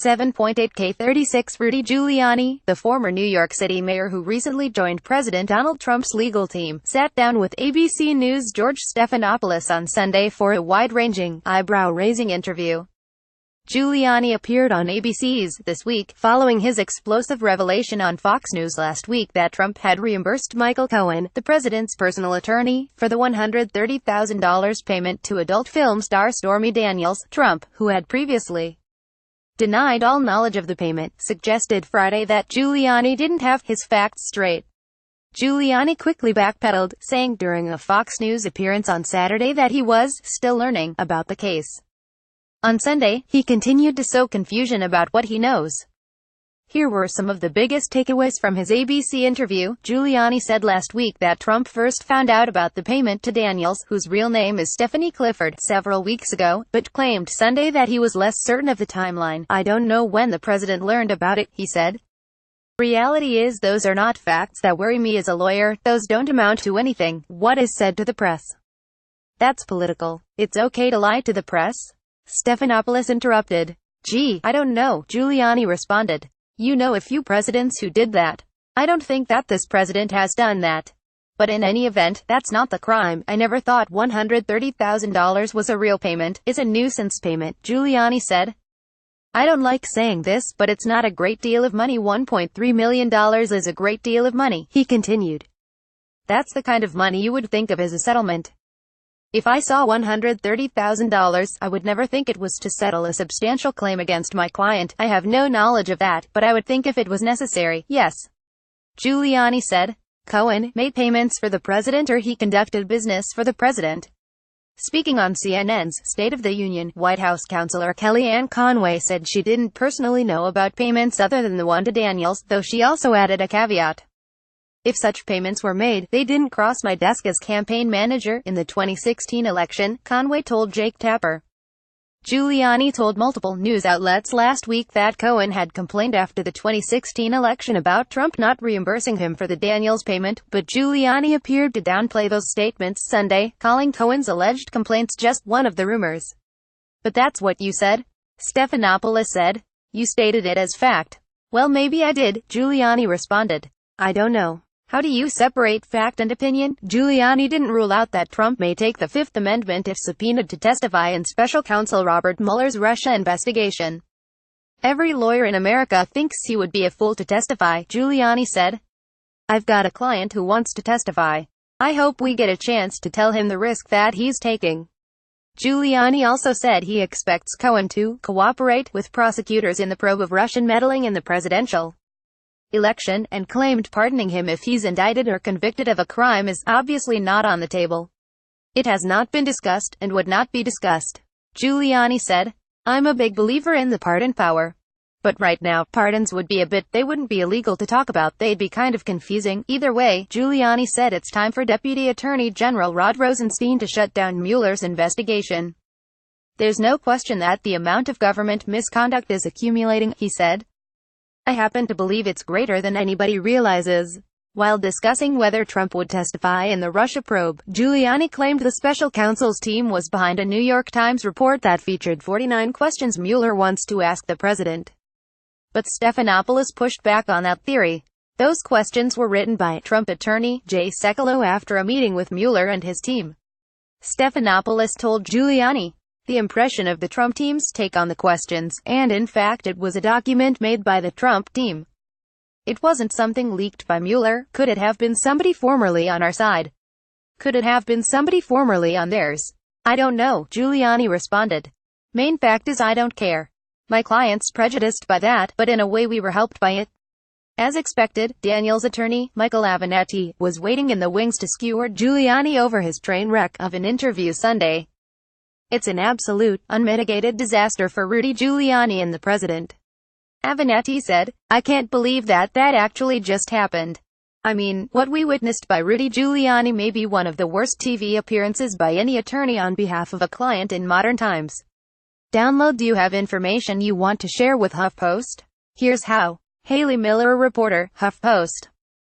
7.8K 36 Rudy Giuliani, the former New York City mayor who recently joined President Donald Trump's legal team, sat down with ABC News' George Stephanopoulos on Sunday for a wide-ranging, eyebrow-raising interview. Giuliani appeared on ABC's This Week, following his explosive revelation on Fox News last week that Trump had reimbursed Michael Cohen, the president's personal attorney, for the $130,000 payment to adult film star Stormy Daniels. Trump, who had previously denied all knowledge of the payment, suggested Friday that Giuliani didn't have his facts straight. Giuliani quickly backpedaled, saying during a Fox News appearance on Saturday that he was still learning about the case. On Sunday, he continued to sow confusion about what he knows. Here were some of the biggest takeaways from his ABC interview. Giuliani said last week that Trump first found out about the payment to Daniels, whose real name is Stephanie Clifford, several weeks ago, but claimed Sunday that he was less certain of the timeline. "I don't know when the president learned about it," he said. "Reality is those are not facts that worry me as a lawyer. Those don't amount to anything. What is said to the press, that's political. It's okay to lie to the press?" Stephanopoulos interrupted. "Gee, I don't know," Giuliani responded. "You know a few presidents who did that. I don't think that this president has done that. But in any event, that's not the crime. I never thought $130,000 was a real payment. It's a nuisance payment," Giuliani said. "I don't like saying this, but it's not a great deal of money. $1.3 million is a great deal of money," he continued. "That's the kind of money you would think of as a settlement. If I saw $130,000, I would never think it was to settle a substantial claim against my client. I have no knowledge of that, but I would think if it was necessary, yes," Giuliani said. Cohen made payments for the president, or he conducted business for the president. Speaking on CNN's State of the Union, White House counselor Kellyanne Conway said she didn't personally know about payments other than the one to Daniels, though she also added a caveat. "If such payments were made, they didn't cross my desk as campaign manager in the 2016 election," Conway told Jake Tapper. Giuliani told multiple news outlets last week that Cohen had complained after the 2016 election about Trump not reimbursing him for the Daniels payment, but Giuliani appeared to downplay those statements Sunday, calling Cohen's alleged complaints just one of the rumors. "But that's what you said," Stephanopoulos said. "You stated it as fact." "Well, maybe I did," Giuliani responded. "I don't know. How do you separate fact and opinion?" Giuliani didn't rule out that Trump may take the Fifth Amendment if subpoenaed to testify in special counsel Robert Mueller's Russia investigation. "Every lawyer in America thinks he would be a fool to testify," Giuliani said. "I've got a client who wants to testify. I hope we get a chance to tell him the risk that he's taking." Giuliani also said he expects Cohen to cooperate with prosecutors in the probe of Russian meddling in the presidential election, and claimed pardoning him if he's indicted or convicted of a crime is obviously not on the table. "It has not been discussed, and would not be discussed," Giuliani said. "I'm a big believer in the pardon power. But right now, pardons would be they wouldn't be illegal to talk about, they'd be kind of confusing. Either way," Giuliani said it's time for Deputy Attorney General Rod Rosenstein to shut down Mueller's investigation. "There's no question that the amount of government misconduct is accumulating," he said. "I happen to believe it's greater than anybody realizes." While discussing whether Trump would testify in the Russia probe, Giuliani claimed the special counsel's team was behind a New York Times report that featured 49 questions Mueller wants to ask the president. But Stephanopoulos pushed back on that theory. Those questions were written by Trump attorney Jay Sekulow after a meeting with Mueller and his team. Stephanopoulos told Giuliani the impression of the Trump team's take on the questions, and in fact it was a document made by the Trump team. It wasn't something leaked by Mueller. Could it have been somebody formerly on our side? Could it have been somebody formerly on theirs? I don't know, Giuliani responded. Main fact is I don't care. My client's prejudiced by that, but in a way we were helped by it. As expected, Daniels' attorney, Michael Avenatti, was waiting in the wings to skewer Giuliani over his train wreck of an interview Sunday. It's an absolute, unmitigated disaster for Rudy Giuliani and the president, Avenatti said. I can't believe that actually just happened. I mean, what we witnessed by Rudy Giuliani may be one of the worst TV appearances by any attorney on behalf of a client in modern times. Download. Do you have information you want to share with HuffPost? Here's how. Haley Miller, a reporter, HuffPost.